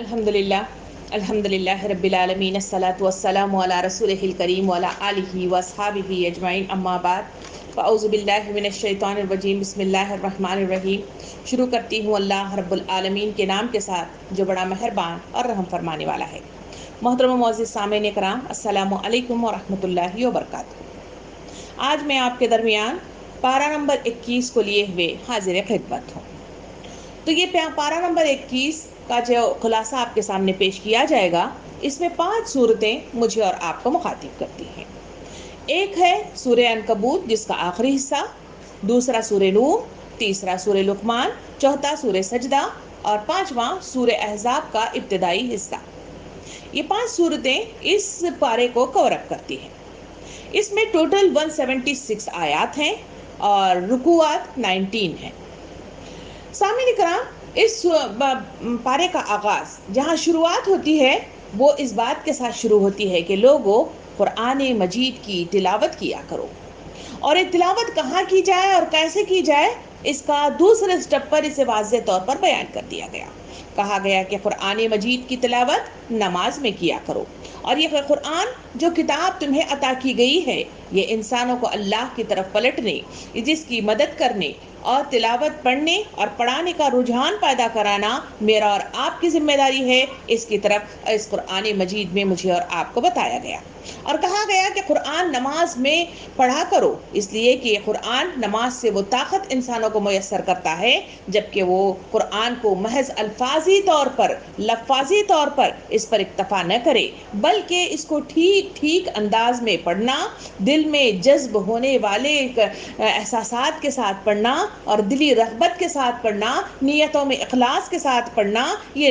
الحمدللہ رب العالمین الصلاۃ والسلام علی رسولہ الکریم وعلی آلہ واصحابہ اجمعین اما بعد فاعوذ باللہ من الشیطان الرجیم بسم اللہ الرحمن الرحیم۔ شروع کرتی ہوں اللہ رب العالمین کے نام کے ساتھ جو بڑا مہربان اور رحم فرمانے والا ہے۔ محترم و معزز سامعین کرام، السلام علیکم ورحمۃ اللہ وبرکاتہ۔ آج میں آپ کے درمیان پارہ نمبر 21 کو لیے ہوئے حاضر خدمت ہوں۔ تو یہ پارہ نمبر 21 کا جو خلاصہ آپ کے سامنے پیش کیا جائے گا، اس میں 5 صورتیں مجھے اور آپ کو مخاطب کرتی ہیں۔ ایک ہے سورہ عنکبوت جس کا آخری حصہ، دوسرا سورہ نور، تیسرا سورہ لقمان، چوتھا سورہ سجدہ اور پانچواں سورہ احزاب کا ابتدائی حصہ۔ یہ 5 صورتیں اس پارے کو کور اپ کرتی ہیں۔ اس میں ٹوٹل 176 آیات ہیں اور رکوعات 19 ہیں۔ سامعین کرام، اس پارے کا آغاز جہاں شروعات ہوتی ہے وہ اس بات کے ساتھ شروع ہوتی ہے کہ لوگوں قرآن مجید کی تلاوت کیا کرو، اور یہ تلاوت کہاں کی جائے اور کیسے کی جائے اس کا دوسرے سٹیپ پر اسے واضح طور پر بیان کر دیا گیا۔ کہا گیا کہ قرآن مجید کی تلاوت نماز میں کیا کرو، اور یہ قرآن جو کتاب تمہیں عطا کی گئی ہے یہ انسانوں کو اللہ کی طرف پلٹنے، جس کی مدد کرنے اور تلاوت پڑھنے اور پڑھانے کا رجحان پیدا کرانا میرا اور آپ کی ذمہ داری ہے۔ اس کی طرف اس قرآن مجید میں مجھے اور آپ کو بتایا گیا، اور کہا گیا کہ قرآن نماز میں پڑھا کرو، اس لیے کہ قرآن نماز سے وہ طاقت انسانوں کو میسر کرتا ہے جبکہ وہ قرآن کو محض الفاظی طور پر، لفاظی طور پر اس پر اکتفا نہ کرے، بلکہ اس کو ٹھیک انداز میں پڑھنا، دل میں جذب ہونے والے احساسات کے ساتھ پڑھنا اور دلی رغبت کے ساتھ پڑھنا، نیتوں میں اخلاص کے ساتھ پڑھنا، یہ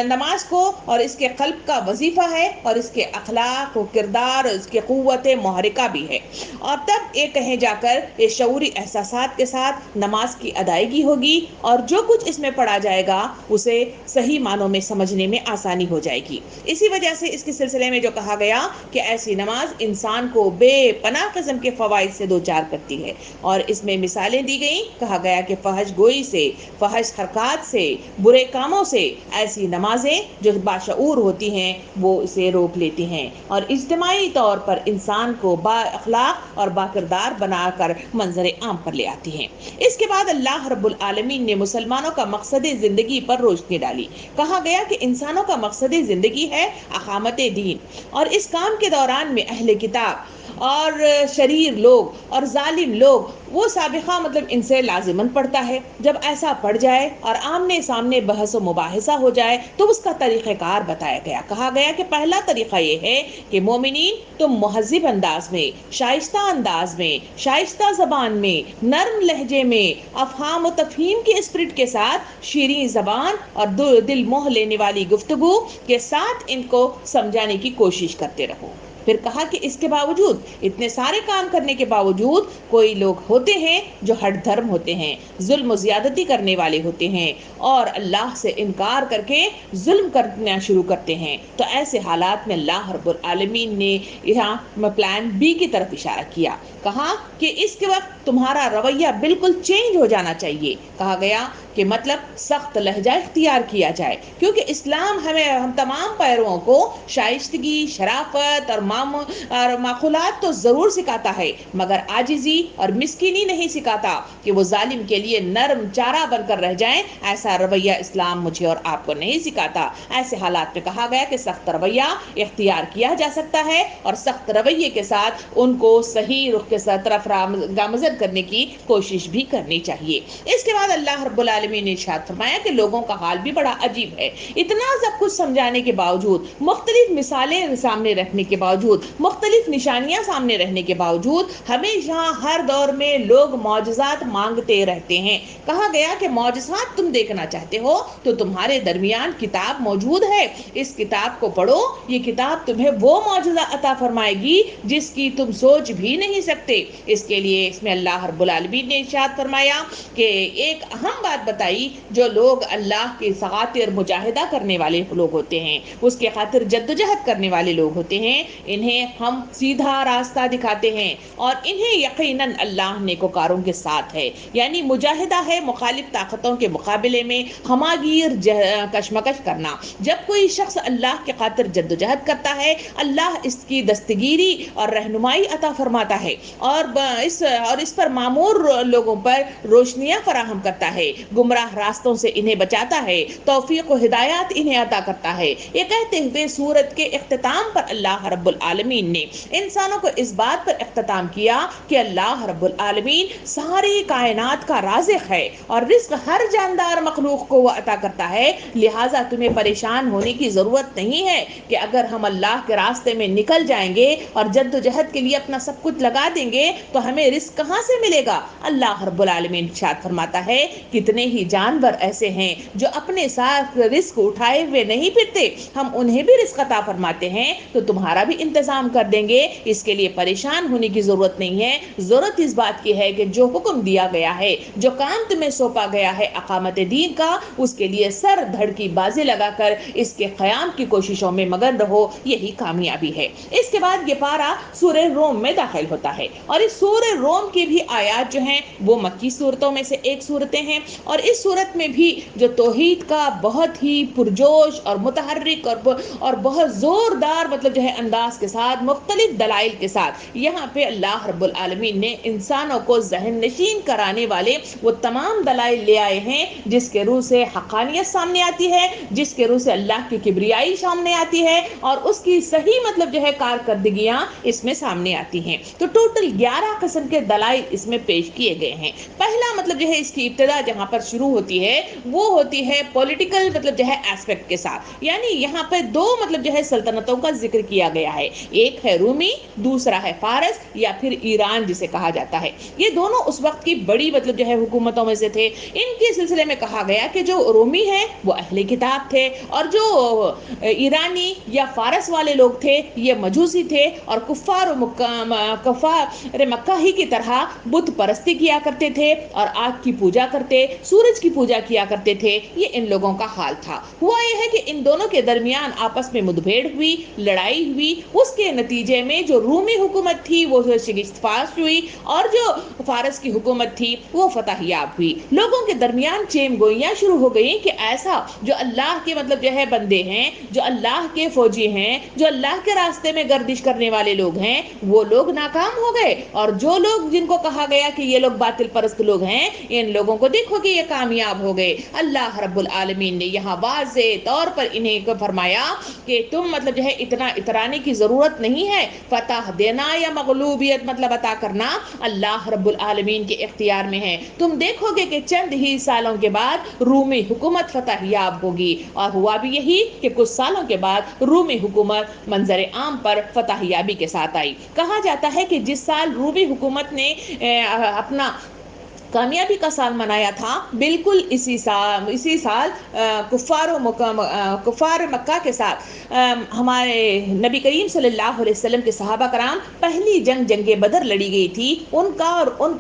نماز کو اور اس کے قلب کا وظیفہ ہے، اور اس کے اخلاق و کردار اور اس کے قوت محرکہ بھی ہے۔ اور تب یہ کہیں جا کر یہ شعوری احساسات کے ساتھ نماز کی ادائیگی ہوگی، اور جو کچھ اس میں پڑھا جائے گا اسے صحیح معنوں میں سمجھنے میں آسانی ہو جائے گی۔ اسی وجہ سے اس کے سلسلے میں جو کہا گیا کہ ایسی نماز انسان کو بے پناہ قسم کے فوائد سے دوچار کرتی ہے، اور اس میں مثالیں دی گئیں۔ کہا گیا کہ فحش گوئی سے، فحش حرکات سے، برے کاموں سے ایسی نمازیں جو باشعور ہوتی ہیں وہ اسے روک لیتی ہیں، اور اجتماعی طور پر انسان کو با اخلاق اور با کردار بنا کر منظر عام پر لے آتی ہیں۔ اس کے بعد اللہ رب العالمین نے مسلمانوں کا مقصد زندگی پر روشنی ڈالی۔ کہا گیا کہ انسانوں کا مقصد زندگی ہے اقامت دین، اور اس کام کے دوران میں اہل کتاب اور شریر لوگ اور ظالم لوگ وہ سابقہ ان سے لازماً پڑتا ہے۔ جب ایسا پڑ جائے اور آمنے سامنے بحث و مباحثہ ہو جائے تو اس کا طریقہ کار بتایا گیا۔ کہا گیا کہ پہلا طریقہ یہ ہے کہ مومنین تم مہذب انداز میں، شائستہ انداز میں، شائستہ زبان میں، نرم لہجے میں، افہام و تفہیم کی اسپرٹ کے ساتھ، شیریں زبان اور دل موہ لینے والی گفتگو کے ساتھ ان کو سمجھانے کی کوشش کرتے رہو۔ پھر کہا کہ اس کے باوجود، اتنے سارے کام کرنے کے باوجود، کوئی لوگ ہوتے ہیں جو ہٹ دھرم ہوتے ہیں، ظلم و زیادتی کرنے والے ہوتے ہیں اور اللہ سے انکار کر کے ظلم کرنا شروع کرتے ہیں۔ تو ایسے حالات میں اللہ رب العالمین نے یہاں پلان بی کی طرف اشارہ کیا۔ کہا کہ اس کے وقت تمہارا رویہ بالکل چینج ہو جانا چاہیے۔ کہا گیا کہ مطلب سخت لہجہ اختیار کیا جائے، کیونکہ اسلام ہم تمام پیرووں کو شائستگی، شرافت اور معقولات تو ضرور سکھاتا ہے، مگر عاجزی اور مسکینی نہیں سکھاتا کہ وہ ظالم کے لیے نرم چارہ بن کر رہ جائیں۔ ایسا رویہ اسلام مجھے اور آپ کو نہیں سکھاتا۔ ایسے حالات میں کہا گیا کہ سخت رویہ اختیار کیا جا سکتا ہے، اور سخت رویے کے ساتھ ان کو صحیح رخ کے طرف گامزن کرنے کی کوشش بھی کرنی چاہیے۔ اس کے بعد اللہ رب العالمین نے ارشاد فرمایا کہ لوگوں کا حال بھی بڑا عجیب ہے۔ اتنا سب کچھ سمجھانے کے باوجود، مختلف مثالیں سامنے رکھنے کے باوجود، مختلف نشانیاں سامنے رہنے کے باوجود، ہمیشہ ہر دور میں لوگ معجزات مانگتے رہتے ہیں۔ کہا گیا کہ معجزات تم دیکھنا چاہتے ہو تو تمہارے درمیان کتاب موجود ہے، اس کتاب کو پڑھو، یہ کتاب تمہیں وہ معجزہ عطا فرمائے گی جس کی تم سوچ بھی نہیں سکتے۔ اس کے لیے اس میں اللہ اللہ رب العالمین نے ارشاد فرمایا کہ ایک اہم بات بتائی، جو لوگ اللہ کی خاطر مجاہدہ کرنے والے لوگ ہوتے ہیں، اس کے خاطر جدوجہد کرنے والے لوگ ہوتے ہیں، انہیں ہم سیدھا راستہ دکھاتے ہیں اور انہیں یقیناً اللہ نیکوکاروں کے ساتھ ہے۔ یعنی مجاہدہ ہے مخالف طاقتوں کے مقابلے میں ہماگیر کشمکش کرنا۔ جب کوئی شخص اللہ کے خاطر جدوجہد کرتا ہے، اللہ اس کی دستگیری اور رہنمائی عطا فرماتا ہے اور اس پر معمور لوگوں پر روشنیاں فراہم کرتا ہے، گمراہ راستوں سے انہیں بچاتا ہے، توفیق و ہدایات انہیں عطا کرتا ہے۔ یہ کہتے ہوئے سورت کے اختتام پر اللہ رب العالمین نے انسانوں کو اس بات پر اختتام کیا کہ اللہ رب العالمین ساری کائنات کا رازق ہے اور رزق ہر جاندار مخلوق کو وہ عطا کرتا ہے، لہٰذا تمہیں پریشان ہونے کی ضرورت نہیں ہے کہ اگر ہم اللہ کے راستے میں نکل جائیں گے اور جد و جہد کے لیے اپنا سب کچھ لگا دیں گے تو ہمیں رزق کہاں سے ملے گا۔ اللہ رب العالمین ارشاد فرماتا ہے کتنے ہی جانور ایسے ہیں جو اپنے ساتھ رزق اٹھائے ہوئے نہیں پھرتے، ہم انہیں بھی رزق عطا فرماتے ہیں تو تمہارا بھی انتظام کر دیں گے، اس کے لیے پریشان ہونے کی ضرورت نہیں ہے۔ ضرورت اس بات کی ہے کہ جو حکم دیا گیا ہے، جو کام تمہیں سونپا گیا ہے اقامت دین کا، اس کے لیے سر دھڑ کی بازی لگا کر اس کے قیام کی کوششوں میں مگن رہو، یہی کامیابی ہے۔ اس کے بعد یہ پارہ سورہ روم میں داخل ہوتا ہے اور اس سورہ روم کی بھی آیات جو ہیں وہ مکی صورتوں میں سے ایک صورتیں ہیں، اور اس صورت میں بھی جو توحید کا بہت ہی پرجوش اور متحرک اور بہت زوردار جو ہے انداز کے ساتھ مختلف دلائل کے ساتھ یہاں پہ اللہ رب العالمین نے انسانوں کو ذہن نشین کرانے والے وہ تمام دلائل لے آئے ہیں جس کے روح سے حقانیت سامنے آتی ہے، جس کے روح سے اللہ کی کبریائی سامنے آتی ہے اور اس کی صحیح جو ہے کارکردگیاں اس میں سامنے آتی ہیں۔ تو ٹوٹل 11 قسم کے دلائل اس میں پیش کیے گئے ہیں۔ پہلا جو ہے اس کی ابتدا جہاں پر شروع ہوتی ہے وہ ہوتی ہے پولیٹیکل جو ہے ایسپیکٹ کے ساتھ، یعنی یہاں پہ دو جو ہے سلطنتوں کا ذکر کیا گیا ہے، ایک ہے رومی، دوسرا ہے فارس یا پھر ایران جسے کہا جاتا ہے۔ یہ دونوں اس وقت کی بڑی جو ہے حکومتوں میں سے تھے۔ ان کے سلسلے میں کہا گیا کہ جو رومی ہیں وہ اہل کتاب تھے اور جو ایرانی یا فارس والے لوگ تھے یہ مجوسی تھے اور کفار مکہ ہی کی طرح بت پرستی کیا کرتے تھے اور آگ کی پوجا کرتے، سورج کی پوجا کیا کرتے تھے۔ یہ ان لوگوں کا حال تھا۔ ہوا یہ ہے کہ ان دونوں کے درمیان آپس میں مدبھیڑ ہوئی، لڑائی ہوئی، اس کے نتیجے میں جو رومی حکومت تھی وہ شکست فاش ہوئی اور جو فارس کی حکومت تھی وہ فتح یاب ہوئی۔ لوگوں کے درمیان چیم گوئیاں شروع ہو گئیں کہ ایسا جو اللہ کے جو ہے بندے ہیں، جو اللہ کے فوجی ہیں، جو اللہ کے راستے میں گردش کرنے والے لوگ ہیں، وہ لوگ ناکام ہو گئے اور جو لوگ جن کو کہا گیا کہ یہ لوگ باطل پرست لوگ ہیں، ان لوگوں کو دیکھو کہ یہ کامیاب ہو گئے۔ اللہ رب العالمین نے یہاں واضح طور پر انہیں فرمایا کہ تم جو ہے اتنا اترانے کی ضرورت نہیں ہے، فتح دینا یا مغلوبیت عطا کرنا اللہ رب العالمین کے اختیار میں ہے۔ تم دیکھو گے کہ چند ہی سالوں کے بعد رومی حکومت فتح یاب ہوگی، اور ہوا بھی یہی کہ کچھ سالوں کے بعد رومی حکومت منظر عام پر فتح یابی کے ساتھ آئی۔ کہا جاتا ہے کہ جس سال رومی حکومت نے اپنا کامیابی کا سال منایا تھا، بالکل اسی سال کفار مکہ کے ساتھ ہمارے نبی کریم صلی اللہ علیہ وسلم کے صحابہ کرام پہلی جنگ بدر لڑی گئی تھی، ان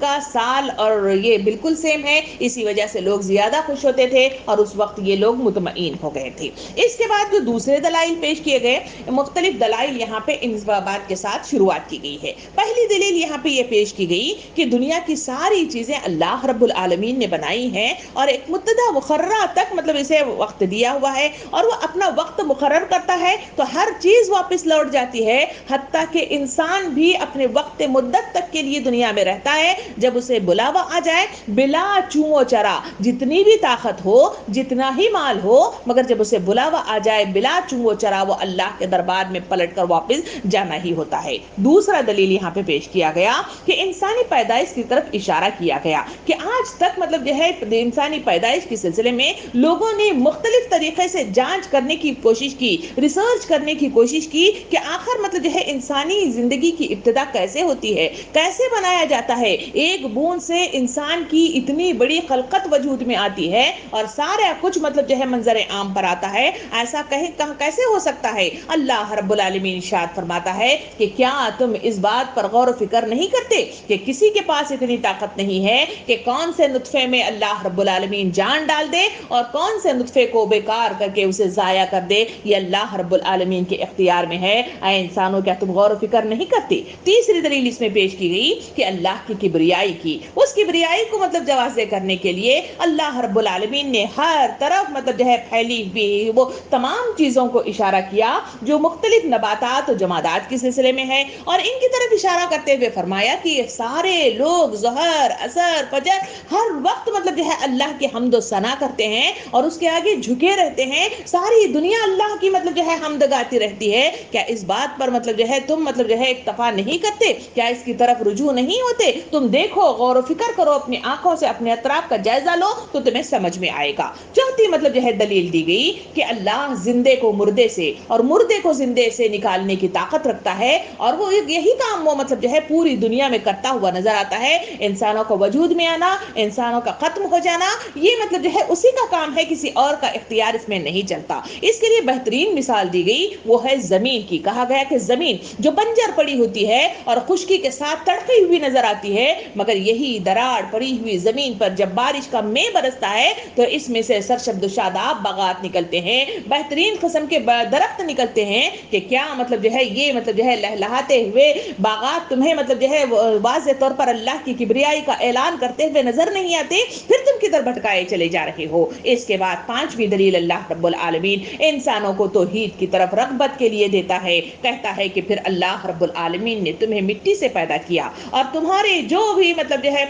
کا سال اور یہ بالکل سیم ہے، اسی وجہ سے لوگ زیادہ خوش ہوتے تھے اور اس وقت یہ لوگ مطمئن ہو گئے تھے۔ اس کے بعد جو دوسرے دلائل پیش کیے گئے، مختلف دلائل یہاں پہ ان بات کے ساتھ شروعات کی گئی ہے۔ پہلی دلیل یہاں پہ یہ پیش کی گئی کہ دنیا کی ساری چیزیں اللہ رب العالمین نے بنائی ہیں اور ایک مدت مقررہ تک اسے وقت دیا ہوا ہے اور وہ اپنا وقت مقرر کرتا ہے تو ہر چیز واپس لوٹ جاتی ہے، حتیٰ کہ انسان بھی اپنے وقت مدت تک کے لیے دنیا میں رہتا ہے۔ جب اسے بلاوا آ جائے بلا چوں و چرا، جتنی بھی طاقت ہو، جتنا ہی مال ہو، مگر جب اسے بلاوا آ جائے بلا چوں و چرا وہ اللہ کے دربار میں پلٹ کر واپس جانا ہی ہوتا ہے۔ دوسرا دلیل یہاں پہ پیش کیا گیا کہ انسانی پیدائش کی طرف اشارہ کیا گیا کہ آج تک مطلب جو ہے انسانی پیدائش کے سلسلے میں لوگوں نے مختلف طریقے سے جانچ کرنے کی کوشش کی، ریسرچ کرنے کی کوشش کی کہ آخر مطلب جو ہے انسانی زندگی کی ابتدا کیسے ہوتی ہے، کیسے بنایا جاتا ہے، ایک بوند سے انسان کی اتنی بڑی خلقت وجود میں آتی ہے اور سارا کچھ مطلب جو ہے منظر عام پر آتا ہے، ایسا کیسے ہو سکتا ہے؟ اللہ رب العالمین ارشاد فرماتا ہے کہ کیا تم اس بات پر غور و فکر نہیں کرتے کہ کسی کے پاس اتنی طاقت نہیں ہے کہ کون سے نطفے میں اللہ رب العالمین جان ڈال دے اور کون سے نطفے کو بیکار کر کے اسے ضائع کر دے، یہ اللہ رب العالمین کے اختیار میں ہے۔ اے انسانوں، کیا تم غور و فکر نہیں کرتے؟ تیسری دلیل اس میں پیش کی گئی کہ اللہ کی کبریائی کی، اس کبریائی کو مطلب واضح کرنے کے لیے اللہ رب العالمین نے ہر طرف مطلب جو ہے پھیلی ہوئی وہ تمام چیزوں کو اشارہ کیا جو مختلف نباتات و جمادات کے سلسلے میں ہے، اور ان کی طرف اشارہ کرتے ہوئے فرمایا کہ یہ سارے لوگ ظہر، عصر، فجر ہر وقت مطلب جو ہے اللہ کی حمد و ثنا کرتے ہیں اور اس کے آگے جھکے رہتے ہیں، ساری دنیا اللہ کی مطلب جو ہے حمد گاتی رہتی ہے۔ کیا اس بات پر مطلب جو ہے تم مطلب جو ہے اکتفا نہیں کرتے؟ کیا اس کی طرف رجوع نہیں ہوتے؟ تم دیکھو، غور و فکر کرو، اپنی آنکھوں سے اپنے اطراف کا جائزہ لو تو تمہیں سمجھ میں آئے گا۔ چوتھی مطلب جو ہے دلیل دی گئی کہ اللہ زندے کو مردے سے اور مردے کو زندے سے نکالنے کی طاقت رکھتا ہے، اور وہ یہی کام وہ مطلب جو ہے پوری دنیا میں کرتا ہوا نظر آتا ہے۔ انسانوں کو وجود میں آنا، انسانوں کا ختم ہو جانا، یہ مطلب جو ہے اسی کا کام ہے، کسی اور کا اختیار اس میں نہیں چلتا۔ اس کے لیے بہترین مثال دی گئی وہ ہے زمین کی۔ کہا گیا کہ زمین جو بنجر پڑی ہوتی ہے اور خشکی کے ساتھ تڑپی ہوئی نظر آتی ہے، مگر یہی دراڑ پڑی ہوئی زمین پر جب بارش کا مے برستا ہے تو اس میں سے سرشب و شاداب باغات نکلتے ہیں، بہترین قسم کے درخت نکلتے ہیں کہ کیا مطلب جو ہے یہ مطلب جو ہے لہلہاتے ہوئے باغات تمہیں مطلب جو ہے واضح طور پر اللہ کی کبریائی کا اعلان کرتے ہوئے نظر نہیں آتے؟ پھر تم کدھر بھٹکائے چلے جا رہے ہو؟ اس کے بعد پانچویں دلیل اللہ رب العالمین انسانوں کو توحید کی طرف رغبت کے لیے دیتا ہے، کہتا ہے کہ پھر اللہ رب العالمین نے تمہیں مٹی سے پیدا کیا اور تمہارے جو بھی مطلب جو ہے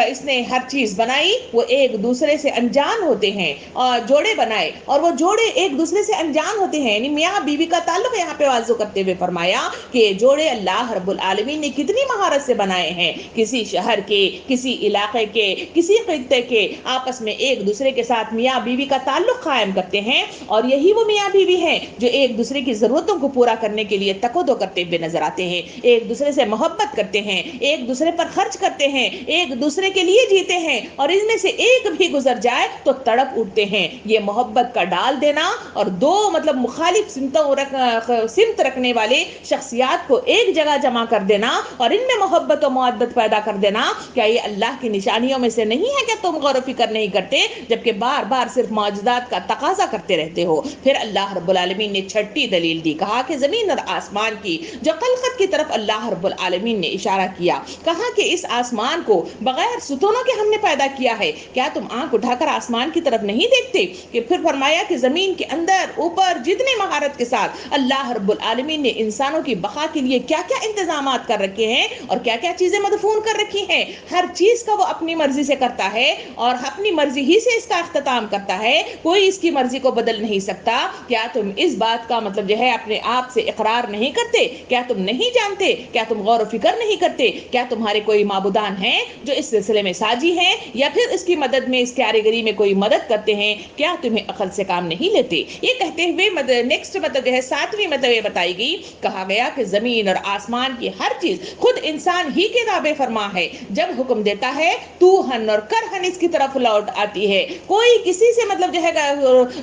اس نے ہر چیز بنائی وہ ایک دوسرے سے انجان ہوتے ہیں، اور جوڑے بنائے اور وہ جوڑے ایک دوسرے سے انجان ہوتے ہیں، یعنی میاں بیوی کا تعلق یہاں پہ واضح کرتے ہوئے فرمایا کہ یہ جوڑے اللہ رب العالمین نے کتنی مہارت سے بنائے ہیں، کسی شہر کے، کسی علاقے کے، کسی خطے کے آپس میں ایک دوسرے کے ساتھ میاں بیوی کا تعلق قائم کرتے ہیں، اور یہی وہ میاں بیوی ہیں جو ایک دوسرے کی ضرورتوں کو پورا کرنے کے لیے تک و دو کرتے ہوئے نظر آتے ہیں، ایک دوسرے سے محبت کرتے ہیں، ایک دوسرے پر خرچ کرتے ہیں، ایک دوسرے کے لیے جیتے ہیں، اور ان میں سے ایک بھی گزر جائے تو تڑپ اٹھتے ہیں۔ یہ محبت کا ڈال دینا اور دو مطلب مخالف سمت رکھنے والے شخصیات کو ایک جگہ جمع کر دینا اور ان میں محبت و مودت پیدا کر دینا، کیا یہ اللہ کی نشانیوں میں سے نہیں ہے کہ تم غور و فکر نہیں کرتے جبکہ بار بار صرف معجزات کا تقاضا کرتے رہتے ہو؟ پھر اللہ رب العالمین نے چھٹی دلیل دی، کہا کہ زمین اور آسمان کی جو خلقت کی طرف اللہ رب العالمین نے اشارہ کیا، کہا کہ اس آسمان کو بغیر ستونوں کے ہم نے پیدا کیا ہے، کیا تم آنکھ اٹھا کر آسمان کی طرف نہیں دیکھتے؟ کہ پھر فرمایا کہ زمین کے اندر اوپر جتنے مہارت کے ساتھ اللہ رب العالمین نے انسانوں کی بقا کے لیے کیا کیا انتظامات کر رکھے ہیں اور کیا کیا چیزیں مدفون کر رکھی ہیں، ہر چیز کا وہ اپنی مرضی سے کرتا ہے اور اپنی مرضی ہی سے اس کا اختتام کرتا ہے، کوئی اس کی مرضی کو بدل نہیں سکتا۔ کیا تم اس بات کا مطلب جو ہے اپنے آپ سے اقرار نہیں کرتے؟ کیا تم نہیں جانتے؟ کیا تم غور و فکر نہیں کرتے؟ کیا تمہارے کوئی معبودان ہیں جو اس سلسلے میں ساجی ہیں یا پھر اس کی مدد میں، اس کاریگری میں کوئی مدد کرتے ہیں؟ کیا تمہیں عقل سے کام نہیں لیتے؟ یہ کہتے ہوئے نیکسٹ مطلب جو ہے ساتویں مطلب یہ بتائی گئی، کہا گیا کہ زمین اور آسمان کی ہر چیز خود انسان ہی کے تابع فرما ہے، جب حکم دیتا ہے تو ہن اور کرہن اس کی طرف لوٹ آتی ہے، کوئی کسی سے مطلب جو ہے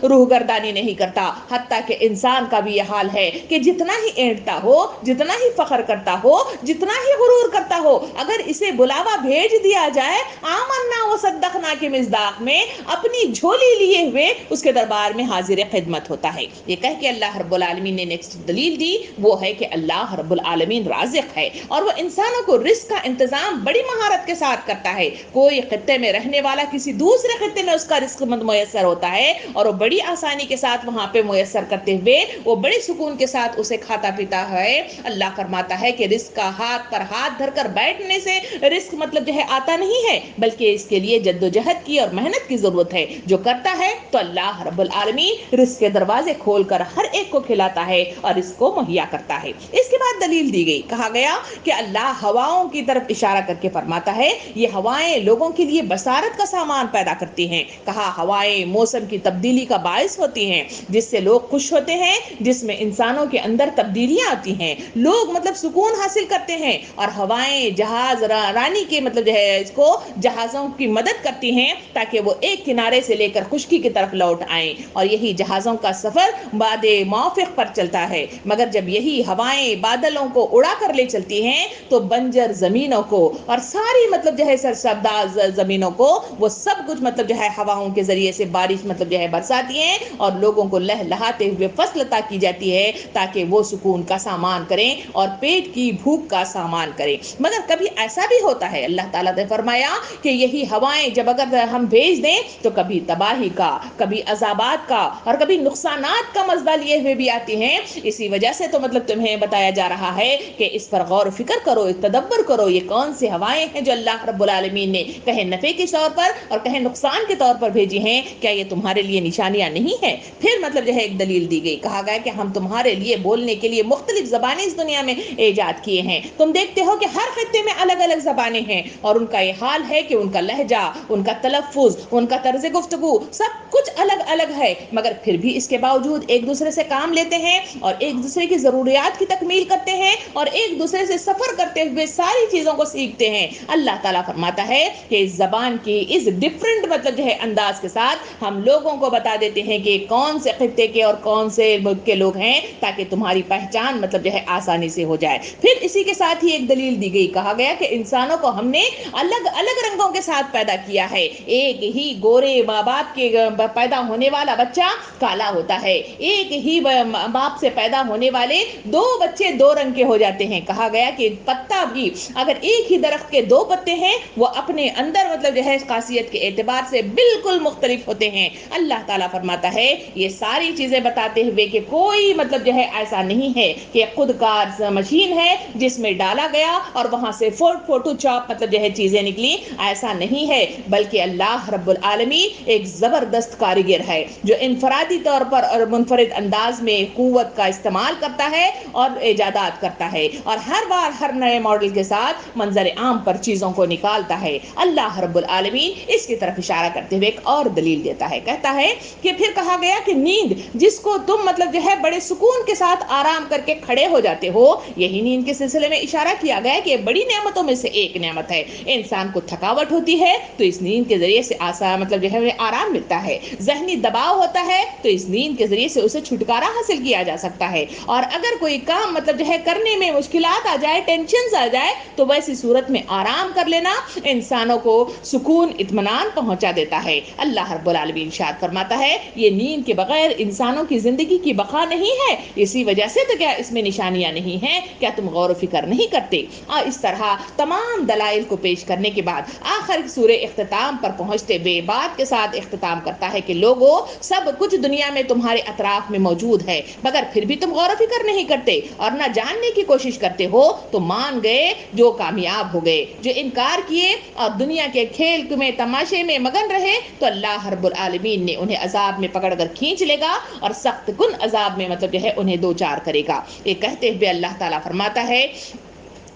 روح گردانی نہیں کرتا، حتیٰ کہ انسان کا بھی یہ حال ہے کہ جتنا ہی اینٹتا ہو، جتنا ہی فخر کرتا ہو، جتنا ہی غرور کرتا ہو، اگر اسے بلاوا بھیج دیا جائے آمنا و صدقنا کے مصداق میں، اپنی جھولی لیے ہوئے اس کے دربار میں حاضر خدمت ہوتا ہے۔ یہ کہہ کے اللہ رب العالمین نے نیکسٹ دلیل دی، وہ ہے کہ اللہ رب العالمین رازق ہے اور وہ انسانوں کو رزق کا انتظام بڑی مہارت کے ساتھ کرتا ہے، کوئی خطے میں رہنے والا کسی دوسرے خطے میں اس کا رزق میسر ہوتا ہے اور وہ بڑی آسانی کے ساتھ وہاں پہ میسر کرتے ہوئے وہ بڑے سکون کے ساتھ اسے کھاتا پیتا ہے۔ اللہ فرماتا ہے کہ رزق کا ہاتھ پر ہاتھ دھر کر بیٹھنے سے رزق مطلب جو ہے آتا نہیں ہے، بلکہ اس کے لیے جد و جہد کی اور محنت کی ضرورت ہے، جو کرتا ہے تو اللہ رب العالمین رزق کے دروازے کھول کر ہر ایک کو کھلاتا ہے اور اس کو مہیا کرتا ہے۔ اس کے بعد دلیل دی گئی، کہا گیا کہ اللہ ہواؤں کی طرف اشارہ کر کے فرماتا ہے یہ ہوائیں لوگوں کے لیے بصارت کا سامان پیدا کرتی ہیں. کہا ہوائیں موسم کی تبدیلی کا باعث ہوتی ہیں جس سے لوگ خوش ہوتے ہیں, جس میں انسانوں کے اندر تبدیلیاں آتی ہیں, لوگ مطلب سکون حاصل کرتے ہیں. اور ہوائیں جہاز رانی کے مطلب جو ہے اس کو جہازوں کی مدد کرتی ہیں تاکہ وہ ایک کنارے سے لے کر خشکی کی طرف لوٹ آئیں. اور یہی جہازوں کا سفر باد موافق پر چلتا ہے. مگر جب یہی ہوائیں بادلوں کو اڑا کر لے چلتی ہیں تو بنجر زمینوں کو اور ساری مطلب جو ہے سرسبدہ زمینوں کو وہ سب کچھ مطلب جو ہے ہواؤں کے ذریعے سے بارش مطلب جو ہے برساتی ہیں اور لوگوں کو لہلہاتے ہوئے فصل عطا کی جاتی ہے تاکہ وہ سکون کا سامان کریں اور پیٹ کی بھوک کا سامان کریں. مگر کبھی ایسا بھی ہوتا ہے, اللہ تعالیٰ نے فرمایا کہ یہی ہوائیں جب اگر ہم بھیج دیں تو کبھی تباہی کا, کبھی عذابات کا اور کبھی نقصانات کا مزہ لیے ہوئے بھی آتی ہیں. اسی وجہ سے تو مطلب تمہیں بتایا جا رہا ہے کہ اس پر غور و فکر کرو, تدبر کرو, یہ کون سی ہوائیں ہیں جو اللہ رب العالمین نے کہیں نفع کے طور پر اور کہیں نقصان کے طور پر بھیجی ہیں, کیا یہ تمہارے لیے نشانیاں نہیں ہیں؟ پھر مطلب جو ہے ایک دلیل دی گئی, کہا گیا کہ ہم تمہارے لیے بولنے کے لیے مختلف زبانیں اس دنیا میں ایجاد کیے ہیں. تم دیکھتے ہو کہ ہر خطے میں الگ الگ زبانیں ہیں اور ان کا یہ حال ہے کہ ان کا لہجہ, ان کا تلفظ, ان کا طرز گفتگو سب کچھ الگ الگ ہے, مگر پھر بھی اس کے باوجود ایک دوسرے سے کام لیتے ہیں اور ایک دوسرے کی ضروریات کی تکمیل کرتے ہیں اور ایک دوسرے سے سفر کرتے ہوئے ساری چیزوں کو سیکھتے ہیں. اللہ تعالیٰ فرماتا ہے کہ اس زبان کی اس ڈفرنٹ مطلب جو ہے انداز کے ساتھ ہم لوگوں کو بتا دیتے ہیں کہ کون سے خطے کے اور کون سے ملک کے لوگ ہیں تاکہ تمہاری پہچان مطلب جو ہے آسانی سے ہو جائے. پھر اسی کے ساتھ ہی ایک دلیل دی گئی, کہا گیا کہ انسانوں کو ہم نے الگ الگ رنگوں کے ساتھ پیدا کیا ہے. ایک ہی گورے ماں باپ کے پیدا ہونے والا بچہ کالا ہوتا ہے, ایک ہی باپ سے پیدا ہونے والے دو بچے دو رنگ کے ہو جاتے ہیں. کہا گیا کہ پتا بھی اگر ایک ہی درخت کے دو پتے ہیں وہ اپنے اندر مطلب جو ہے خاصیت کے اعتبار سے بالکل مختلف ہوتے ہیں. اللہ تعالیٰ فرماتا ہے یہ ساری چیزیں بتاتے ہوئے کہ کوئی مطلب جو ہے ایسا نہیں ہے کہ خود کار مشین ہے جس میں ڈالا گیا اور وہاں سے فوٹو چاپ مطلب جو ہے چیزیں نکلی, ایسا نہیں ہے, بلکہ اللہ رب العالمین ایک زبردست کاریگر ہے جو انفرادی طور پر اور منفرد انداز میں قوت کا استعمال کرتا ہے اور ایجادات کرتا ہے اور ہر بار ہر نئے ماڈل کے ساتھ منظر عام پر چیزوں کو نکالتا ہے. اللہ رب العالمین اس کی طرف اشارہ کرتے ہوئے ایک اور دلیل دیتا ہے, کہتا ہے کہ پھر کہا گیا کہ نیند جس کو تم مطلب جو ہے بڑے سکون کے ساتھ آرام کر کے کھڑے ہو جاتے ہو, یہی نیند کے سلسلے میں اشارہ کیا گیا کہ یہ بڑی نعمتوں میں سے ایک نعمت ہے. انسان کو تھکاوٹ ہوتی ہے تو اس نیند کے ذریعے سے مطلب جو ہے آرام ملتا ہے, ذہنی دباؤ ہوتا ہے تو اس نیند کے ذریعے سے اسے چھٹکارا حاصل کیا جا سکتا ہے. اور اگر کوئی کام مطلب جو ہے کرنے میں مشکلات آ جائے, ٹینشنز آ جائے, تو ویسی صورت میں آرام کر لینا انسانوں کو سکون اطمینان پہنچا دیتا ہے. اللہ رب العالمین ارشاد فرماتا ہے یہ نیند کے بغیر انسانوں کی زندگی کی بقا نہیں ہے, اسی وجہ سے تو کیا اس میں نشانیاں نہیں ہیں, کیا تم غور و فکر نہیں کرتے؟ اور اس طرح تمام دلائل کو پیش کرنے کے بعد آخر سورہ اختتام پر پہنچتے ہوئے بات کے ساتھ اختتام کرتا ہے کہ لوگوں سب کچھ دنیا میں تمہارے اطراف میں موجود ہے, مگر پھر بھی تم غور و فکر نہیں کرتے اور نہ جاننے کی کوشش کرتے ہو. تو مان گئے جو کامیاب ہو گئے, جو انکار کیے اور دنیا کے کھیل میں تماشے میں مگن رہے تو اللہ رب العالمین نے انہیں عذاب میں پکڑ کر کھینچ لے گا اور سخت کن عذاب میں مطلب جو ہے انہیں دو چار کرے گا. یہ کہتے ہوئے اللہ تعالیٰ فرماتا ہے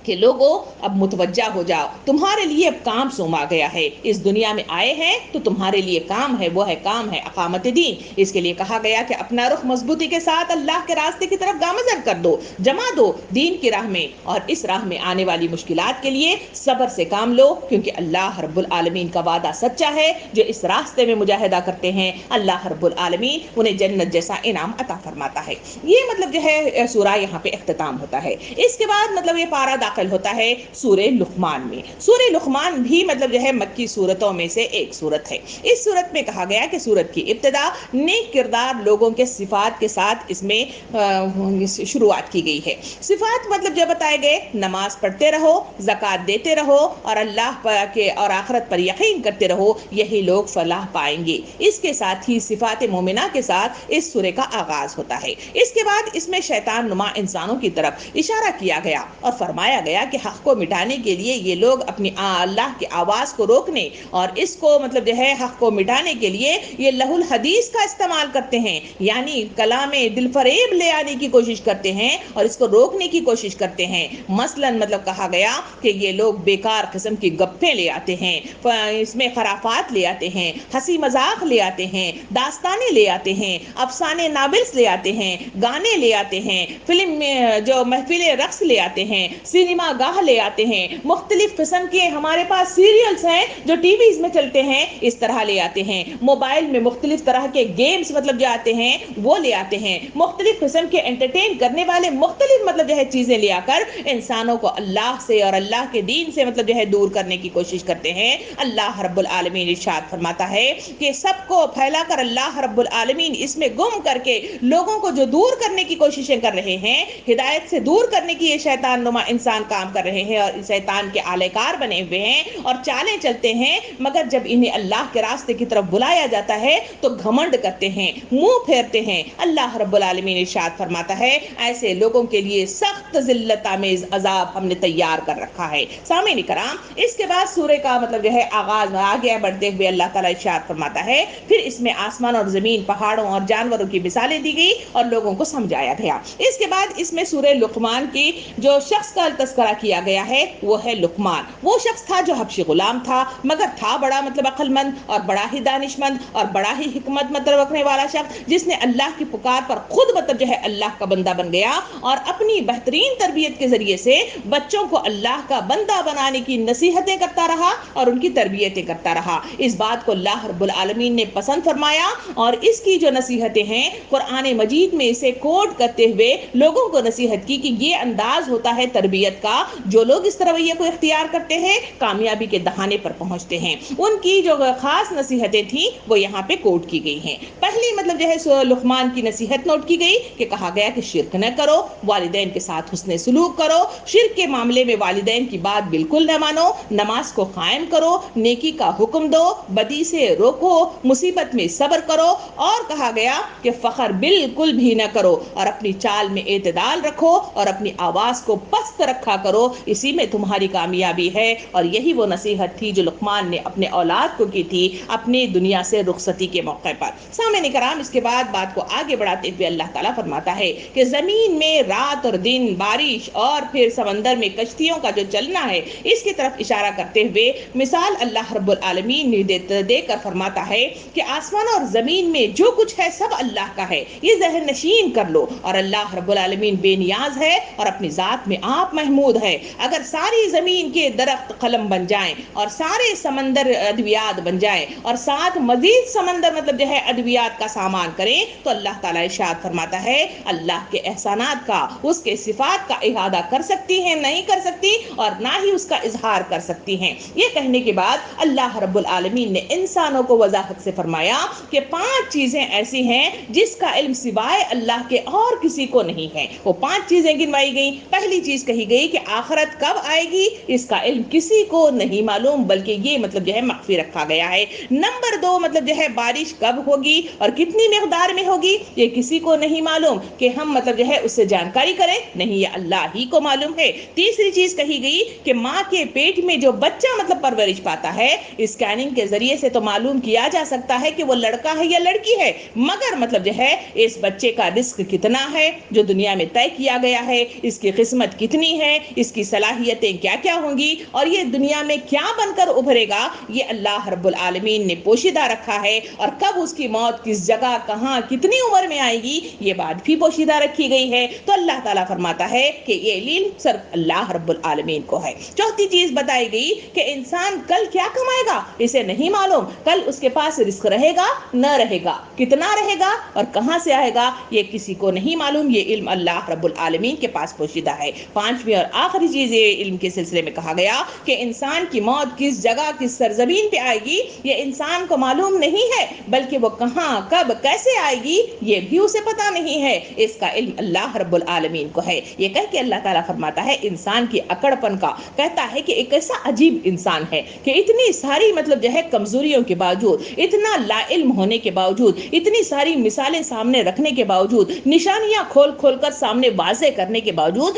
کہ لوگوں اب متوجہ ہو جاؤ, تمہارے لیے اب کام سونپا گیا ہے. اس دنیا میں آئے ہیں تو تمہارے لیے کام ہے, وہ ہے کام ہے اقامت دین. اس کے لیے کہا گیا کہ اپنا رخ مضبوطی کے ساتھ اللہ کے راستے کی طرف گامزن کر دو, جما دو دین کی راہ میں, اور اس راہ میں آنے والی مشکلات کے لیے صبر سے کام لو, کیونکہ اللہ رب العالمین کا وعدہ سچا ہے. جو اس راستے میں مجاہدہ کرتے ہیں اللہ رب العالمین انہیں جنت جیسا انعام عطا فرماتا ہے. یہ مطلب جو ہے سورہ یہاں پہ اختتام ہوتا ہے. اس کے بعد مطلب یہ پارہ داخل ہوتا ہے سورہ لقمان میں. سورہ لقمان بھی مطلب جو ہے مکی سورتوں میں سے ایک سورت ہے. اس سورت میں کہا گیا کہ سورت کی ابتدا نیک کردار لوگوں کے صفات کے ساتھ اس میں شروعات کی گئی ہے. صفات مطلب جو بتائے گئے, نماز پڑھتے رہو, زکوٰۃ دیتے رہو اور اللہ کے اور آخرت پر یقین کرتے رہو, یہی لوگ فلاح پائیں گے. اس کے ساتھ ہی صفات مومنہ کے ساتھ اس سورہ کا آغاز ہوتا ہے. اس کے بعد اس میں شیطان نما انسانوں کی طرف اشارہ کیا گیا اور فرمایا فرمایا گیا کہ حق کو مٹانے کے لیے یہ لوگ اپنی اللہ کی آواز کو روکنے اور اس کو مطلب جو ہے حق کو مٹانے کے لیے یہ لہو الحدیث کا استعمال کرتے ہیں، یعنی کلام دل فریب لے آنے کی کوشش کرتے ہیں اور اس کو روکنے کی کوشش کرتے ہیں۔ مثلا مطلب کہا گیا کہ یہ لوگ بیکار قسم کی گپیں لے آتے ہیں، اس میں خرافات لے آتے ہیں، ہنسی مذاق لے آتے ہیں، داستانیں لے آتے ہیں، افسانے ناولس لے آتے ہیں، گانے لے آتے ہیں، فلم میں جو محفل رقص لے آتے ہیں، سینما گاہ لے آتے ہیں، مختلف قسم کے ہمارے پاس سیریلز ہیں جو ٹی ویز میں چلتے ہیں، اس طرح لے آتے ہیں، موبائل میں مختلف طرح کے گیمز مطلب جو آتے ہیں وہ لے آتے ہیں، مختلف قسم کے انٹرٹین کرنے والے مختلف مطلب جو ہے چیزیں لے آ کر انسانوں کو اللہ سے اور اللہ کے دین سے مطلب جو ہے دور کرنے کی کوشش کرتے ہیں۔ اللہ رب العالمین ارشاد فرماتا ہے کہ سب کو پھیلا کر اللہ رب العالمین اس میں گم کر کے لوگوں کو جو دور کرنے کی کوششیں کر رہے ہیں، ہدایت سے دور کرنے کی یہ شیطان نما انسان کام کر رہے ہیں اور شیطان کے آلے کار بنے ہوئے ہیں اور چالیں چلتے ہیں، مگر جب انہیں اللہ کے راستے کی طرف بلایا جاتا ہے تو گھمنڈ کرتے ہیں، منہ پھیرتے ہیں۔ اللہ رب العالمین ارشاد فرماتا ہے ایسے لوگوں کے لیے سخت ذلت آمیز عذاب ہم نے تیار کر رکھا ہے۔ سامعین کرام، اس کے بعد سورہ کا مطلب جو ہے آغاز آگے بڑھتے ہوئے اللہ تعالیٰ ارشاد فرماتا ہے پھر اس میں آسمان اور زمین، پہاڑوں اور جانوروں کی مثالیں دی گئی اور لوگوں کو سمجھایا گیا۔ اس کے بعد اس میں سورہ لقمان کی جو شخص کا تذکرہ کیا گیا ہے وہ ہے لقمان۔ وہ شخص تھا جو حبشی غلام تھا، مگر تھا بڑا مطلب عقل مند اور بڑا ہی دانش مند اور بڑا ہی حکمت مطلب رکھنے والا شخص، جس نے اللہ کی پکار پر خود مطلب جو ہے اللہ کا بندہ بن گیا اور اپنی بہترین تربیت کے ذریعے سے بچوں کو اللہ کا بندہ بنانے کی نصیحتیں کرتا رہا اور ان کی تربیتیں کرتا رہا۔ اس بات کو اللہ رب العالمین نے پسند فرمایا اور اس کی جو نصیحتیں ہیں قرآن مجید میں اسے کوٹ کرتے ہوئے لوگوں کو نصیحت کی کہ یہ انداز ہوتا ہے تربیت کا، جو لوگ اس رویے کو اختیار کرتے ہیں کامیابی کے دہانے پر پہنچتے ہیں۔ ان کی جو خاص نصیحتیں تھیں وہ یہاں پہ کوٹ کی گئی ہیں۔ پہلی مطلب جو ہے لقمان کی نصیحت نوٹ کی گئی کہ کہا گیا کہ شرک نہ کرو، والدین کے ساتھ حسن سلوک کرو، شرک کے معاملے میں والدین کی بات بالکل نہ مانو، نماز کو قائم کرو، نیکی کا حکم دو، بدی سے روکو، مصیبت میں صبر کرو، اور کہا گیا کہ فخر بالکل بھی نہ کرو اور اپنی چال میں اعتدال رکھو اور اپنی آواز کو پست رکھا کرو، اسی میں تمہاری کامیابی ہے۔ اور یہی وہ نصیحت تھی جو لقمان نے اپنے اولاد کو کی تھی اپنی دنیا سے رخصتی کے موقع پر۔ سامعین کرام، اس کے بعد بات کو آگے بڑھاتے ہوئے اللہ تعالیٰ فرماتا ہے کہ زمین میں رات اور دن، بارش اور پھر سمندر میں کشتیوں کا جو چلنا ہے، اس کی طرف اشارہ کرتے ہوئے مثال اللہ رب العالمین نے دے کر فرماتا ہے کہ آسمان اور زمین میں جو کچھ ہے سب اللہ کا ہے، یہ ذہن نشین کر لو۔ اور اللہ رب العالمین بے نیاز ہے اور اپنی ذات میں آپ محمود ہے۔ اگر ساری زمین کے درخت قلم بن جائیں اور سارے سمندر ادویات بن جائیں اور ساتھ مزید سمندر مطلب جو ہے ادویات کا سامان کریں تو اللہ تعالیٰ ارشاد فرماتا ہے اللہ کے احسانات کا، اس کے صفات کا احاطہ کر سکتی ہیں؟ نہیں کر سکتی، اور نہ ہی اس کا اظہار کر سکتی ہیں۔ یہ کہنے کے بعد اللہ رب العالمین نے انسانوں کو وضاحت سے فرمایا کہ 5 چیزیں ایسی ہیں جس کا علم سوائے اللہ کے اور کسی کو نہیں ہے۔ وہ 5 چیزیں گنوائی گئیں۔ پہلی چیز کہی گئی کہ آخرت کب آئے گی اس کا علم کسی کو نہیں معلوم، بلکہ یہ مطلب جو ہے مخفی رکھا گیا ہے۔ نمبر 2 مطلب جو ہے بارش کب ہوگی اور کتنی مقدار میں ہوگی یہ کسی کو نہیں معلوم کہ ہم مطلب جو ہے اس سے جانکاری کریں، نہیں، یہ اللہ ہی کو معلوم ہے۔ تیسری چیز کہی گئی کہ ماں کے پیٹ میں جو بچہ مطلب پرورش پاتا ہے، اسکیننگ کے ذریعے سے تو معلوم کیا جا سکتا ہے کہ وہ لڑکا ہے یا لڑکی ہے، مگر مطلب جو ہے اس بچے کا رزق کتنا ہے جو دنیا میں طے کیا گیا ہے، اس کی قسمت کتنی ہے، اس کی صلاحیتیں کیا کیا ہوں گی اور یہ دنیا میں کیا بن کر ابھرے گا، یہ اللہ رب العالمین نے پوشیدہ رکھا ہے۔ اور کب اس کی موت کس جگہ، کہاں، کتنی عمر میں آئے گی یہ بات بھی پوشیدہ رکھی گئی ہے۔ تو اللہ تعالیٰ فرماتا ہے کہ یہ علم صرف اللہ رب العالمین کو ہے۔ چوتھی چیز بتائی گئی کہ انسان کل کیا کمائے گا اسے نہیں معلوم، کل اس کے پاس رزق رہے گا نہ رہے گا، کتنا رہے گا اور کہاں سے آئے گا یہ کسی کو نہیں معلوم، یہ علم اللہ رب العالمین کے پاس پوشیدہ ہے۔ 5ویں اور آخری چیز یہ علم کے سلسلے میں کہا گیا کہ انسان کی موت کس جگہ، کس سرزمین پہ آئے گی یہ انسان کو معلوم نہیں ہے، بلکہ وہ کہاں، کب، کیسے آئے گی یہ بھی اسے پتا نہیں ہے، اس کا علم اللہ رب العالمین کو ہے۔ یہ کہہ کے اللہ تعالیٰ فرماتا ہے انسان کی اکڑپن کا، کہتا ہے کہ ایک ایسا عجیب انسان ہے کہ اتنی ساری مطلب جو ہے کمزوریوں کے باوجود، اتنا لا علم ہونے کے باوجود، اتنی ساری مثالیں سامنے رکھنے کے باوجود، نشانیاں کھول کھول کر سامنے واضح کرنے کے باوجود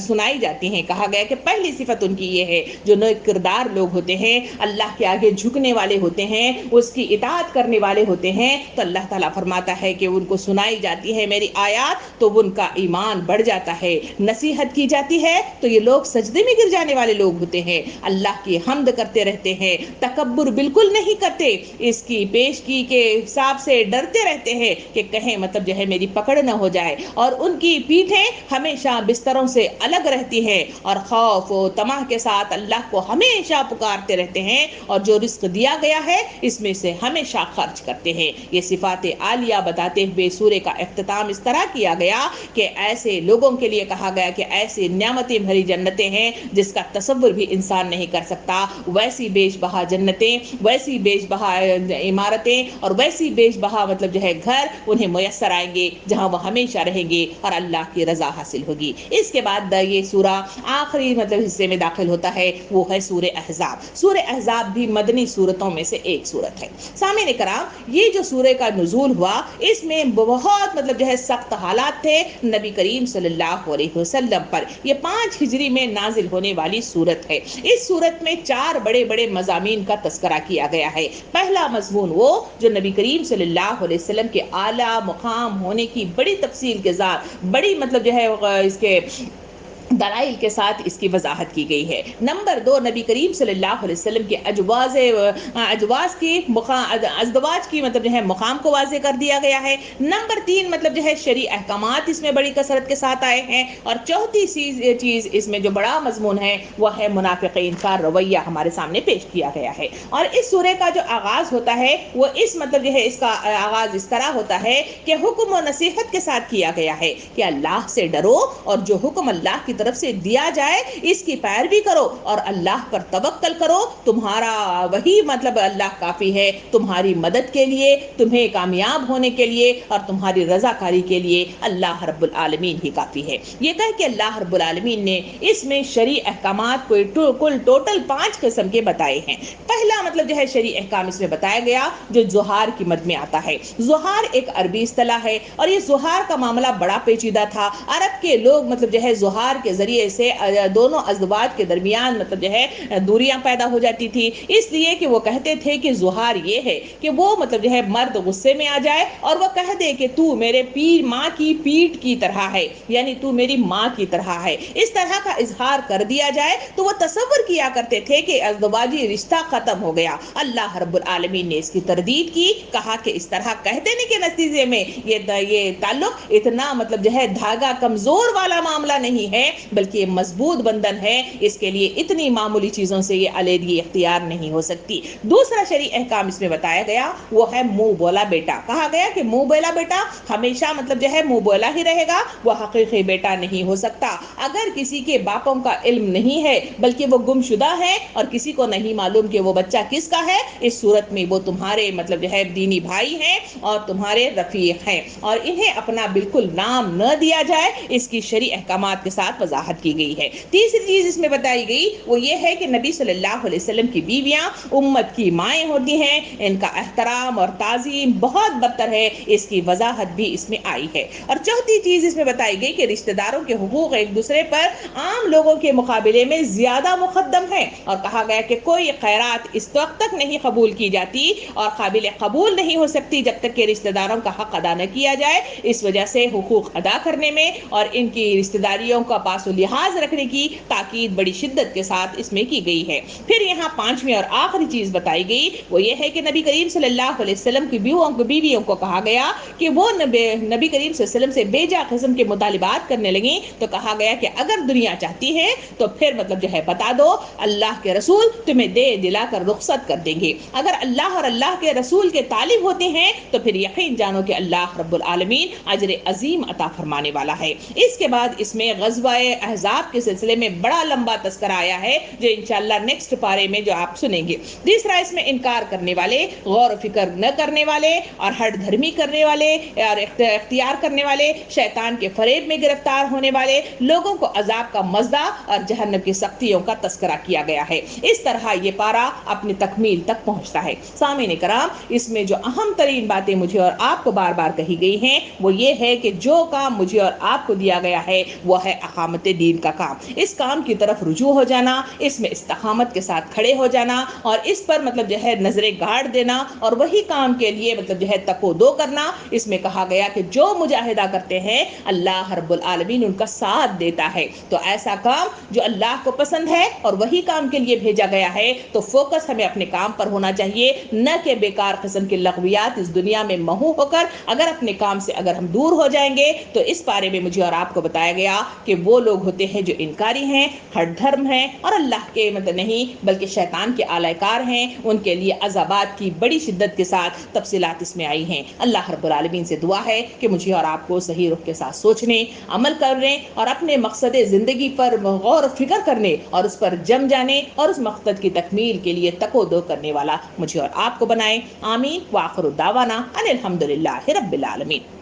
سنائی جاتی ہیں. کہا گیا کہ پہلی صفت ان کی یہ ہے جو نیک کردار لوگ ہوتے ہیں, اللہ کے آگے جھکنے والے ہوتے ہیں, اس کی اطاعت کرنے والے ہوتے ہیں, تو اللہ تعالیٰ فرماتا ہے کہ ان کو سنائی جاتی ہے میری آیات تو ان کا ایمان بڑھ جاتا ہے. نصیحت کی جاتی ہے تو یہ لوگ سجدے میں گر جانے والے لوگ ہوتے ہیں, اللہ کی حمد کرتے رہتے ہیں, تکبر بالکل نہیں کرتے, اس کی پیشگی کے حساب سے ڈرتے رہتے ہیں کہ کہیں مطلب جو ہے میری پکڑ نہ ہو جائے, اور ان کی پیٹھیں ہمیشہ بستروں سے الگ رہتی ہیں, اور خوف و طمع کے ساتھ اللہ کو ہمیشہ پکارتے رہتے ہیں, اور جو رزق دیا گیا ہے اس میں سے ہمیشہ خرچ کرتے ہیں. یہ صفات عالیہ بتاتے ہوئے سورہ کا اختتام اس طرح کیا گیا کہ ایسے لوگوں کے لیے کہا گیا کہ ایسی نعمتیں بھری جنتیں ہیں جس کا تصور بھی انسان نہیں کر سکتا, ویسی بیش بہا جنتیں, ویسی بیش بہا عمارتیں, اور ویسی بیش بہا مطلب جو ہے گھر انہیں میسر آئیں گے جہاں وہ ہمیشہ رہیں گے اور اللہ کی رضا حاصل ہوگی. اس کے بعد یہ سورہ آخری مطلب حصے میں داخل ہوتا ہے, وہ ہے سورہ احزاب. سورہ احزاب بھی مدنی سورتوں میں سے ایک سورت ہے. سامعین کرام, یہ جو سورہ کا نزول ہوا اس میں بہت مطلب جو ہے سخت حالات تھے نبی کریم صلی اللہ علیہ وسلم پر. یہ 5 ہجری میں نازل ہونے والی سورت ہے. اس سورت میں 4 بڑے بڑے مضامین کا تذکرہ کیا گیا ہے. پہلا مضمون وہ جو نبی کریم صلی اللہ علیہ وسلم کے اعلیٰ مقام ہونے کی بڑی تفصیل کے ساتھ, بڑی مطلب جو ہے اس کے دلائل کے ساتھ اس کی وضاحت کی گئی ہے. نمبر 2, نبی کریم صلی اللہ علیہ وسلم کے ازدواج کی مطلب جو ہے مقام کو واضح کر دیا گیا ہے. نمبر 3, مطلب جو ہے شرعی احکامات اس میں بڑی کثرت کے ساتھ آئے ہیں. اور چوتھی چیز اس میں جو بڑا مضمون ہے وہ ہے منافقین کا رویہ ہمارے سامنے پیش کیا گیا ہے. اور اس سورہ کا جو آغاز ہوتا ہے وہ اس مطلب جو ہے اس کا آغاز اس طرح ہوتا ہے کہ حکم و نصیحت کے ساتھ کیا گیا ہے کہ اللہ سے ڈرو, اور جو حکم اللہ کی طرف سے دیا جائے اس کی پیروی کرو, اور اللہ پر توکل کرو, تمہارا وہی مطلب اللہ کافی ہے تمہاری مدد کے لیے, تمہیں کامیاب ہونے کے لیے, اور تمہاری رضا کاری کے لیے اللہ رب العالمین ہی کافی ہے. یہ کہہ کہ اللہ رب العالمین نے اس میں شرعی احکامات کو کل ٹوٹل 5 قسم کے بتائے ہیں. پہلا مطلب جو ہے شرعی احکام اس میں بتایا گیا جو زہار کی مد میں آتا ہے. زہار ایک عربی اصطلاح ہے, اور یہ زہار کا معاملہ بڑا پیچیدہ تھا. عرب کے لوگ مطلب جو ہے زہار کے ذریعے سے دونوں ازدواج کے درمیان مطلب جو ہے دوریاں پیدا ہو جاتی تھی, اس لیے کہ وہ کہتے تھے کہ زہار یہ ہے کہ وہ مطلب جو ہے مرد غصے میں آ جائے اور وہ کہہ دے کہ تو میرے ماں کی پیٹ کی طرح ہے, یعنی تو میری ماں کی طرح ہے, اس طرح کا اظہار کر دیا جائے تو وہ تصور کیا کرتے تھے کہ ازدواجی رشتہ ختم ہو گیا. اللہ رب العالمین نے اس کی تردید کی, کہا کہ اس طرح کہہ دینے کے نتیجے میں یہ تعلق اتنا مطلب جو ہے دھاگا کمزور والا معاملہ نہیں ہے بلکہ یہ مضبوط بندھن ہے, اس کے لیے اتنی معمولی چیزوں سے یہ علیحدگی اختیار نہیں ہو سکتی. دوسرا شرعی احکام اس میں بتایا گیا وہ ہے منہ بولا بیٹا. کہا گیا کہ منہ بولا بیٹا ہمیشہ مطلب جو ہے منہ بولا ہی رہے گا, وہ حقیقی بیٹا نہیں ہو سکتا. اگر کسی کے باپوں کا علم نہیں ہے بلکہ وہ گمشدہ ہے اور کسی کو نہیں معلوم کہ وہ بچہ کس کا ہے, اس صورت میں وہ تمہارے مطلب جو ہے دینی بھائی ہیں اور تمہارے رفیق ہیں, اور انہیں اپنا بالکل نام نہ دیا جائے, اس کی شرعی احکامات کے ساتھ وضاحت کی گئی ہے. تیسری چیز اس میں بتائی گئی وہ یہ ہے کہ نبی صلی اللہ علیہ وسلم کی بیویاں امت کی مائیں ہوتی ہیں, ان کا احترام اور تعظیم بہت برتر ہے, اس کی وضاحت بھی اس میں آئی ہے. اور چوتھی چیز اس میں بتائی گئی کہ رشتہ داروں کے حقوق ایک دوسرے پر عام لوگوں کے مقابلے میں زیادہ مقدم ہے, اور کہا گیا کہ کوئی خیرات اس وقت تک نہیں قبول کی جاتی اور قابل قبول نہیں ہو سکتی جب تک کہ رشتہ داروں کا حق ادا نہ کیا جائے. اس وجہ سے حقوق ادا کرنے میں اور ان کی رشتہ داریوں کا پاس و لحاظ رکھنے کی تاکید بڑی شدت کے ساتھ اس میں کی گئی ہے. پھر یہاں 5ویں اور آخری چیز بتائی گئی وہ یہ ہے کہ نبی کریم صلی اللہ علیہ وسلم کی بیویوں کو کہا گیا کہ وہ نبی کریم صلی اللہ علیہ وسلم سے بے جا قسم کے مطالبات کرنے لگیں, تو کہا گیا کہ اگر دنیا چاہتی ہے تو پھر مطلب جو ہے بتا دو اللہ کے رسول تمہیں دے دلا کر رخصت کر دیں گے. اگر اللہ اور اللہ کے رسول کے طالب ہوتے ہیں تو پھر یقین جانو کہ اللہ رب العالمین اجر عظیم عطا فرمانے والا ہے. اس کے بعد اس میں غزوہ احزاب کے سلسلے میں بڑا لمبا تذکرہ آیا ہے جو انشاءاللہ نیکسٹ پارے میں جو آپ سنیں گے. تیسرا اس میں انکار کرنے والے, غور و فکر نہ کرنے والے اور ہٹ دھرمی کرنے والے اور اختیار کرنے والے, شیطان کے فریب میں گرفتار ہونے والے لوگوں کو عذاب کا مزہ اور جہنم کی سختیوں کا تذکرہ کیا گیا ہے. اس طرح یہ پارا اپنی تکمیل تک پہنچتا ہے. سامعین کرام, اس میں جو اہم ترین باتیں مجھے اور آپ کو بار بار کہی گئی ہیں وہ یہ ہے کہ جو کام مجھے اور آپ کو دیا گیا ہے وہ ہے احکام اقامت دین کا کام، اس کام کی طرف رجوع ہو جانا، اس میں استقامت کے ساتھ کھڑے ہو جانا اور اس پر مطلب جو ہے نظریں گاڑ دینا اور وہی کام کے لیے مطلب جو ہے تک و دو کرنا۔ اس میں کہا گیا کہ جو مجاہدہ کرتے ہیں اللہ رب العالمین ان کا ساتھ دیتا ہے۔ تو ایسا کام جو اللہ کو پسند ہے اور وہی کام کے لیے بھیجا گیا ہے، تو فوکس ہمیں اپنے کام پر ہونا چاہیے، نہ کہ بیکار قسم کی لغویات اس دنیا میں محو ہو کر اگر اپنے کام سے اگر ہم دور ہو جائیں گے تو اس بارے میں مجھے اور آپ کو بتایا گیا کہ وہ لوگ ہوتے ہیں جو انکاری ہیں، ہٹ دھرم ہیں اور اللہ کے مطلب نہیں بلکہ شیطان کے آلہ کار ہیں، ان کے لیے عذابات کی بڑی شدت کے ساتھ تفصیلات اس میں آئی ہیں۔ اللہ رب العالمین سے دعا ہے کہ مجھے اور آپ کو صحیح رخ کے ساتھ سوچنے، عمل کرنے اور اپنے مقصد زندگی پر غور و فکر کرنے اور اس پر جم جانے اور اس مقصد کی تکمیل کے لیے تک و دو کرنے والا مجھے اور آپ کو بنائے۔ آمین۔ وآخر دعوانا ان الحمدللہ رب العالمین۔